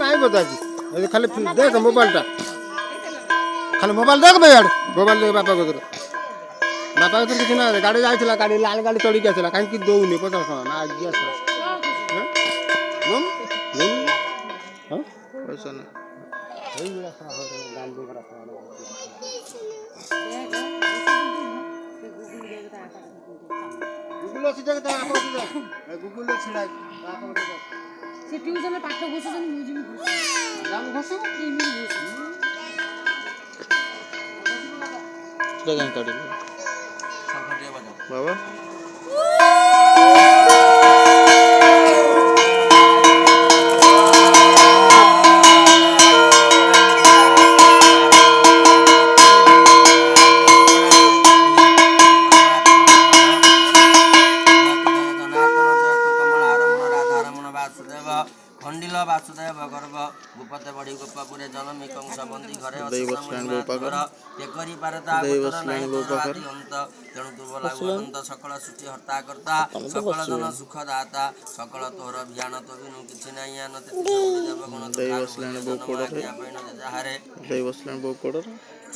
नहीं बताती खाली देख मोबाइल टा खाली मोबाइल देख भाई यार मोबाइल देख बापा को बापा को किसी ना गाड़ी जाइला गाड़ी लाल गाड़ी चढ़ी के आसला कहीं दौनी 50 ना आज पैसा ना गुगल से जगह आप गुगल छिड़ा से ट्यूशन में पाठ घुसुछन मुझे भी घुस राम घुस इमी घुस जगह काटी बाबा खंडिल वासुदेव गर्भ भूपते बड़ी गोपापुरे जनमी कंस बंदी घरे टेकरी पारता अंत तेणु दुर्बला गोवंत सकल सृष्टि हर्ता करता सकल जन सुखदाता सकल तोर भियान तो बिनु किछि नाही आन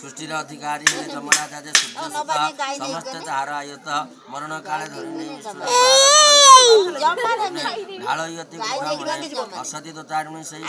सृष्टिर अधिकारी जमराजा जे समस्त ताहार आयत मरण काले धरि ढाल असती तो तारुणी सही